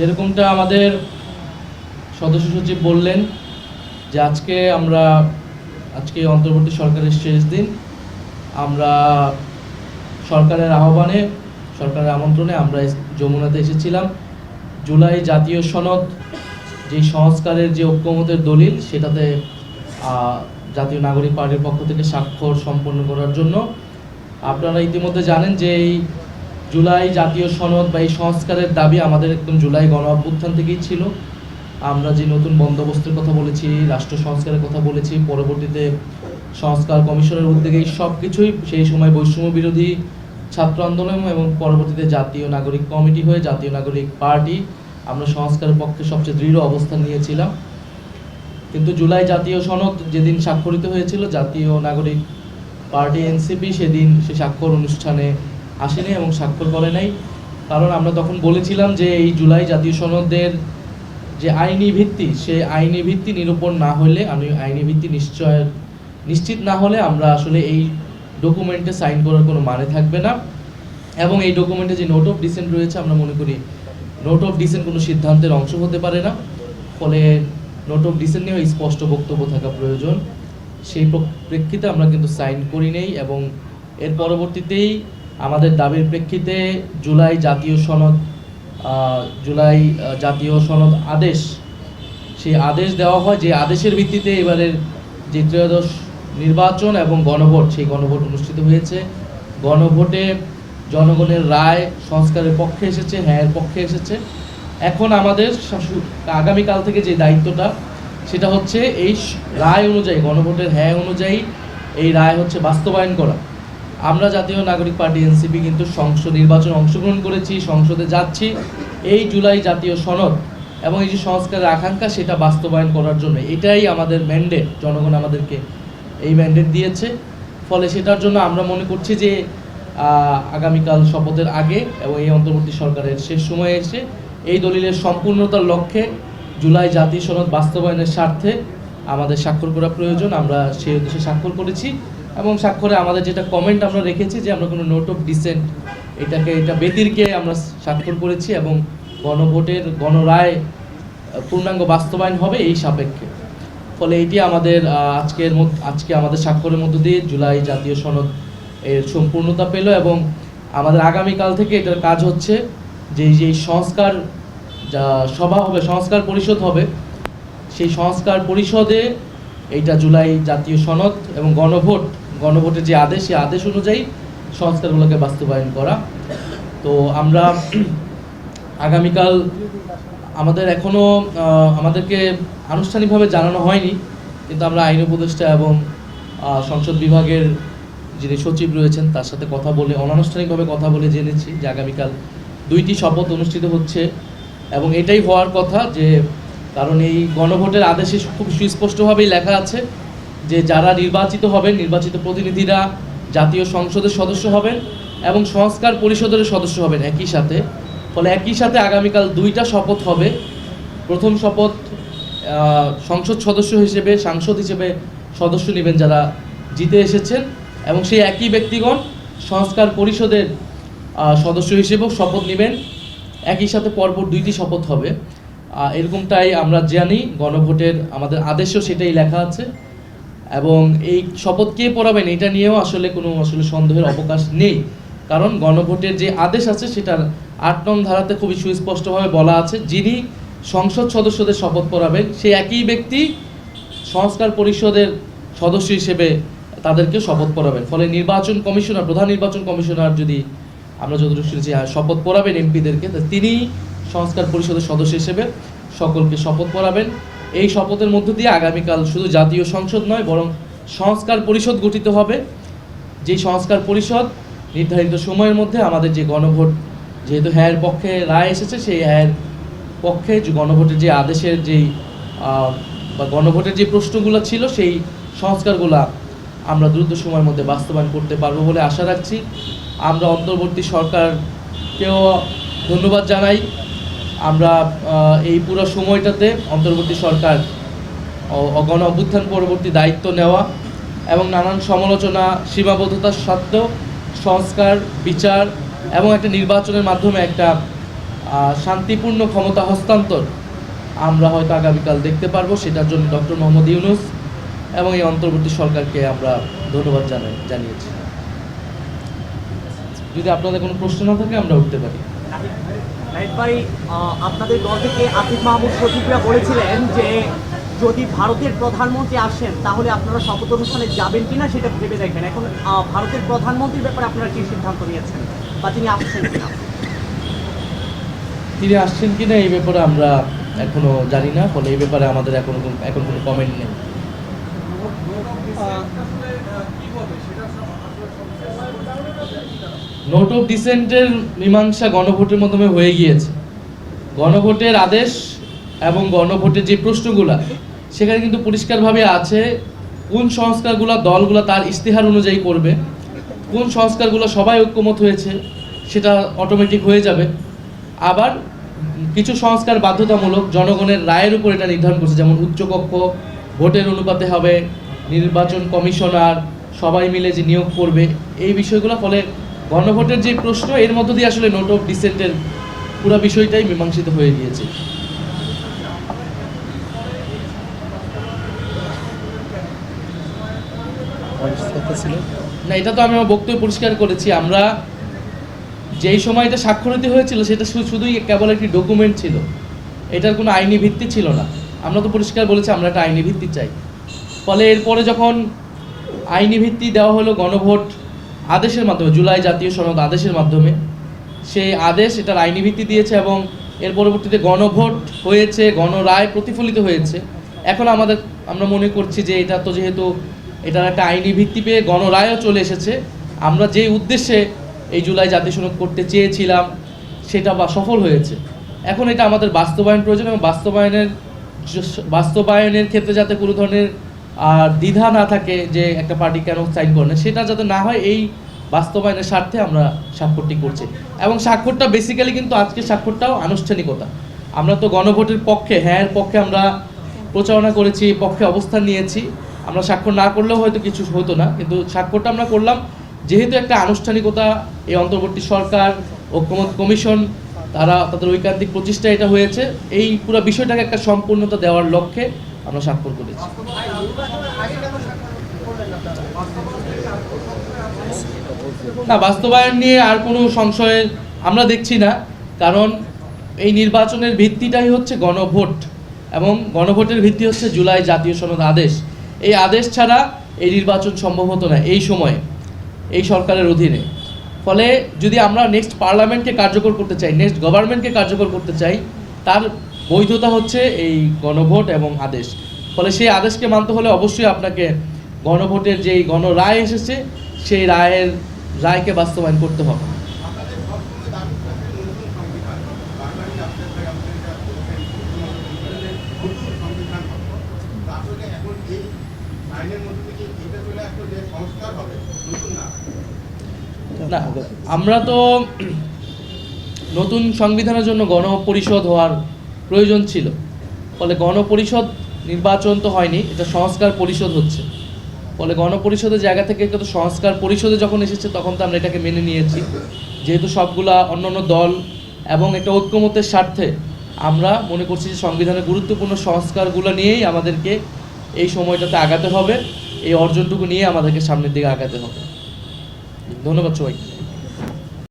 যেরকমটা আমাদের সদস্য সচিব বললেন যে আজকে অন্তর্বর্তী সরকারের শেষ দিন। আমরা সরকারের আহ্বানে, সরকারের আমন্ত্রণে আমরা যমুনাতে এসেছিলাম। জুলাই জাতীয় সনদ যেই সংস্কারের যে ঐক্যমতের দলিল, সেটাতে জাতীয় নাগরিক পার্টির পক্ষ থেকে স্বাক্ষর সম্পন্ন করার জন্য। আপনারা ইতিমধ্যে জানেন যে এই জুলাই জাতীয় সনদ বা এই সংস্কারের দাবি আমাদের একদম জুলাই গণ অভ্যুত্থান থেকেই ছিল। আমরা যে নতুন বন্দোবস্তের কথা বলেছি, রাষ্ট্র সংস্কারের কথা বলেছি, পরবর্তীতে সংস্কার কমিশনের উদ্যোগে সব কিছুই সেই সময় বৈষম্য বিরোধী ছাত্র আন্দোলন এবং পরবর্তীতে জাতীয় নাগরিক কমিটি হয়ে জাতীয় নাগরিক পার্টি আমরা সংস্কারের পক্ষে সবচেয়ে দৃঢ় অবস্থান নিয়েছিলাম। কিন্তু জুলাই জাতীয় সনদ যেদিন স্বাক্ষরিত হয়েছিল, জাতীয় নাগরিক পার্টি এনসিপি সেদিন সে স্বাক্ষর অনুষ্ঠানে আসেনি এবং স্বাক্ষর করে নাই। কারণ আমরা তখন বলেছিলাম যে এই জুলাই জাতীয় সনদের যে আইনি ভিত্তি, সেই আইনি ভিত্তি নিরূপণ না হলে, আইনি ভিত্তি নিশ্চিত না হলে আমরা আসলে এই ডকুমেন্টে সাইন করার কোনো মানে থাকবে না। এবং এই ডকুমেন্টে যে নোট অফ ডিসেন্ট রয়েছে, আমরা মনে করি নোট অফ ডিসেন্ট কোনো সিদ্ধান্তের অংশ হতে পারে না। ফলে নোট অফ ডিসেন্ট নিয়েও স্পষ্ট বক্তব্য থাকা প্রয়োজন। সেই প্রেক্ষিতে আমরা কিন্তু সাইন করি নেই এবং এর পরবর্তীতেই আমাদের দাবির প্রেক্ষিতে জুলাই জাতীয় সনদ আদেশ, সেই আদেশ দেওয়া হয়। যে আদেশের ভিত্তিতে এবারের যে ত্রয়োদশ নির্বাচন এবং গণভোট, সেই গণভোট অনুষ্ঠিত হয়েছে। গণভোটে জনগণের রায় সংস্কারের পক্ষে এসেছে, হ্যাঁ এর পক্ষে এসেছে। এখন আমাদের আগামীকাল থেকে যে দায়িত্বটা, সেটা হচ্ছে এই রায় অনুযায়ী, গণভোটের হ্যাঁ অনুযায়ী এই রায় হচ্ছে বাস্তবায়ন করা। আমরা জাতীয় নাগরিক পার্টি এনসিপি কিন্তু সংসদ নির্বাচনে অংশগ্রহণ করেছি, সংসদে যাচ্ছি এই জুলাই জাতীয় সনদ এবং এই যে সংস্কারের আকাঙ্ক্ষা, সেটা বাস্তবায়ন করার জন্য। এটাই আমাদের ম্যান্ডেট, জনগণ আমাদেরকে এই ম্যান্ডেট দিয়েছে। ফলে সেটার জন্য আমরা মনে করছি যে আগামীকাল শপথের আগে এবং এই অন্তর্বর্তী সরকারের শেষ সময়ে এসে এই দলিলের সম্পূর্ণতার লক্ষ্যে জুলাই জাতীয় সনদ বাস্তবায়নের স্বার্থে আমাদের স্বাক্ষর করা প্রয়োজন। আমরা সেই উদ্দেশ্যে স্বাক্ষর করেছি এবং স্বাক্ষরে আমাদের যেটা কমেন্ট আমরা রেখেছি যে আমরা কোনো নোট অফ ডিসেন্ট এটা ব্যতিরকে আমরা স্বাক্ষর করেছি এবং গণভোটের গণরায় পূর্ণাঙ্গ বাস্তবায়ন হবে এই সাপেক্ষে। ফলে এটি আমাদের আজকে আমাদের স্বাক্ষরের মধ্য দিয়ে জুলাই জাতীয় সনদ এর সম্পূর্ণতা পেল এবং আমাদের আগামীকাল থেকে এটার কাজ হচ্ছে যে সংস্কার সভা হবে, সংস্কার পরিষদ হবে, সেই সংস্কার পরিষদে এইটা জুলাই জাতীয় সনদ এবং গণভোটের যে আদেশ, সেই আদেশ অনুযায়ী সংস্কারগুলোকে বাস্তবায়ন করা। তো আমরা আগামীকাল আমাদেরকে আনুষ্ঠানিকভাবে জানানো হয়নি, কিন্তু আমরা আইন উপদেষ্টা এবং সংসদ বিভাগের যিনি সচিব রয়েছেন তার সাথে কথা বলে, অনানুষ্ঠানিকভাবে কথা বলে জেনেছি যে আগামীকাল 2টি শপথ অনুষ্ঠিত হচ্ছে এবং এটাই হওয়ার কথা। যে কারণ এই গণভোটের আদেশে খুব সুস্পষ্টভাবেই লেখা আছে যে যারা নির্বাচিত হবেন, নির্বাচিত প্রতিনিধিরা জাতীয় সংসদের সদস্য হবেন এবং সংস্কার পরিষদের সদস্য হবেন একই সাথে। ফলে একই সাথে আগামীকাল 2টা শপথ হবে। প্রথম শপথ সাংসদ হিসেবে সদস্য নেবেন যারা জিতে এসেছেন এবং সেই একই ব্যক্তিগণ সংস্কার পরিষদের সদস্য হিসেবেও শপথ নেবেন। একই সাথে পরপর 2টি শপথ হবে, এরকমটাই আমরা জানি। গণভোটের আমাদের আদেশেও সেটাই লেখা আছে এবং এই শপথ কে পড়াবেন এটা নিয়েও আসলে সন্দেহের অবকাশ নেই। কারণ গণভোটের যে আদেশ আছে সেটার 8 নং ধারাতে খুবই সুস্পষ্টভাবে বলা আছে যিনি সংসদ সদস্যদের শপথ পড়াবেন সেই একই ব্যক্তি সংস্কার পরিষদের সদস্য হিসেবে তাদেরকে শপথ পড়াবেন। ফলে প্রধান নির্বাচন কমিশনার যদি আমরা যতটুকু শুনেছি শপথ পড়াবেন এমপিদেরকে, তিনি সংস্কার পরিষদের সদস্য হিসেবে সকলকে শপথ পড়াবেন। এই শপথের মধ্য দিয়ে আগামীকাল শুধু জাতীয় সংসদ নয়, বরং সংস্কার পরিষদ গঠিত হবে। যেই সংস্কার পরিষদ নির্ধারিত সময়ের মধ্যে আমাদের যে গণভোট, যেহেতু হ্যাঁর পক্ষে রায় এসেছে, সেই হ্যাঁর পক্ষে যে গণভোটের যে আদেশের বা গণভোটের যে প্রশ্নগুলো ছিল, সেই সংস্কারগুলো আমরা দ্রুত সময়ের মধ্যে বাস্তবায়ন করতে পারবো বলে আশা রাখছি। আমরা অন্তর্বর্তী সরকারকেও ধন্যবাদ জানাই। আমরা এই পুরো সময়টাতে অন্তর্বর্তী সরকার গণ অভ্যুত্থান পরবর্তী দায়িত্ব নেওয়া এবং নানান সমালোচনা, সীমাবদ্ধতার সত্ত্বেও সংস্কার, বিচার এবং একটা নির্বাচনের মাধ্যমে একটা শান্তিপূর্ণ ক্ষমতা হস্তান্তর আমরা হয়তো আগামীকাল দেখতে পারবো। সেটার জন্য ডক্টর মোহাম্মদ ইউনূস এবং এই অন্তর্বর্তী সরকারকে আমরা ধন্যবাদ জানিয়েছি। যদি আপনাদের কোনো প্রশ্ন না থাকে আমরা উঠতে পারি। নাহিদ ভাই, আপনাদের দল থেকে আসিফ মাহমুদ প্রতিক্রিয়া বলেছিলেন যে যদি ভারতের প্রধানমন্ত্রী আসেন তাহলে আপনারা শপথ অনুষ্ঠানে যাবেন কিনা সেটা ভেবে দেখবেন। এখন ভারতের প্রধানমন্ত্রীর ব্যাপারে আপনারা কি সিদ্ধান্ত নিয়েছেন বা তিনি আসছেন কিনা? তিনি আসছেন কিনা এই ব্যাপারে আমরা এখনো জানি না, ফলে এই ব্যাপারে আমাদের এখন কোনো কমেন্ট নেই। নোট অফ ডিসেন্টের মীমাংসা গণভোটের মাধ্যমে হয়ে গিয়েছে। গণভোটের আদেশ এবং গণভোটের যে প্রশ্নগুলা সেখানে কিন্তু পরিষ্কারভাবে আছে কোন সংস্কারগুলো দলগুলো তার ইশতেহার অনুযায়ী করবে, কোন সংস্কারগুলো সবাই ঐক্যমত হয়েছে সেটা অটোমেটিক হয়ে যাবে। আবার কিছু সংস্কার বাধ্যতামূলক, জনগণের রায়ের উপর এটা নির্ধারণ করছে, যেমন উচ্চকক্ষ ভোটের অনুপাতে হবে, নির্বাচন কমিশনার সবাই মিলে যে নিয়োগ করবে, এই বিষয়গুলো। ফলে গণভোটের যে প্রশ্ন এর মধ্য দিয়ে আসলে নোট অফ ডিসেন্টের পুরো বিষয়টাই মীমাংসিত হয়ে গিয়েছে। না, এটা তো আমি আমার বক্তব্য পরিষ্কার করেছি। আমরা যেই সময় এটা স্বাক্ষরিত হয়েছিল সেটা শুধুই কেবল একটি ডকুমেন্ট ছিল, এটার কোনো আইনি ভিত্তি ছিল না। আমরা তো পরিষ্কার বলেছি আমরা একটা আইনি ভিত্তি চাই। ফলে এরপরে যখন আইনি ভিত্তি দেওয়া হলো গণভোট আদেশের মাধ্যমে, জুলাই জাতীয় সনদ আদেশের মাধ্যমে, সেই আদেশ এটার আইনি ভিত্তি দিয়েছে এবং এর পরবর্তীতে গণভোট হয়েছে, গণরায় প্রতিফলিত হয়েছে। এখন আমরা মনে করছি যে এটা তো যেহেতু এটার একটা আইনি ভিত্তি পেয়ে গণরায়ও চলে এসেছে, আমরা যেই উদ্দেশ্যে এই জুলাই জাতীয় সনদ করতে চেয়েছিলাম সেটা সফল হয়েছে। এখন এটা আমাদের বাস্তবায়ন প্রয়োজন এবং বাস্তবায়নের ক্ষেত্রে যাতে কোনো ধরনের দ্বিধা না থাকে যে একটা পার্টি কেন সাইন করে না, সেটা যাতে না হয়, এই বাস্তবায়নের স্বার্থে আমরা স্বাক্ষরটি করছি। এবং স্বাক্ষরটা বেসিক্যালি কিন্তু আজকের স্বাক্ষরটাও আনুষ্ঠানিকতা। আমরা তো গণভোটের পক্ষে, হ্যাঁ এর পক্ষে আমরা প্রচারণা করেছি, পক্ষে অবস্থান নিয়েছি। আমরা স্বাক্ষর না করলেও হয়তো কিছু হতো না, কিন্তু স্বাক্ষরটা আমরা করলাম যেহেতু একটা আনুষ্ঠানিকতা। এই অন্তর্বর্তী সরকার, ঐক্যমত্য কমিশন তাদের ঐকান্তিক প্রচেষ্টা এটা হয়েছে, এই পুরো বিষয়টাকে একটা সম্পূর্ণতা দেওয়ার লক্ষ্যে আমরা স্বাক্ষর করেছি। না, বাস্তবায়ন নিয়ে আর কোনো সংশয় আমরা দেখছি না, কারণ এই নির্বাচনের ভিত্তিটাই হচ্ছে গণভোট এবং গণভোটের ভিত্তি হচ্ছে জুলাই জাতীয় সনদ আদেশ। এই আদেশ ছাড়া এই নির্বাচন সম্ভব হতো না এই সময়ে, এই সরকারের অধীনে। ফলে যদি আমরা নেক্সট পার্লামেন্টকে কার্যকর করতে চাই, নেক্সট গভর্নমেন্টকে কার্যকর করতে চাই, তার বৈধতা হচ্ছে এই গণভোট এবং আদেশ। ফলে সেই আদেশকে মানতে হলে অবশ্যই আপনাকে গণভোটের যেই গণরায় এসেছে সেই রায়কে বাস্তবায়ন করতে হবে। না, আমরা তো নতুন সংবিধানের জন্য গণপরিষদ হওয়ার প্রয়োজন ছিল। ফলে গণপরিষদ নির্বাচন তো হয়নি, এটা সংস্কার পরিষদ হচ্ছে। ফলে গণপরিষদের জায়গা থেকে কিন্তু সংস্কার পরিষদে যখন এসেছে তখন তো আমরা এটাকে মেনে নিয়েছি, যেহেতু সবগুলা অন্যান্য দল এবং একটা ঐক্যমতের স্বার্থে আমরা মনে করছি যে সংবিধানের গুরুত্বপূর্ণ সংস্কারগুলো নিয়েই আমাদেরকে এই সময়টাতে আগাতে হবে, এই অর্জনটুকু নিয়ে আমাদেরকে সামনের দিকে আগাতে হবে। ধন্যবাদ সবাইকে।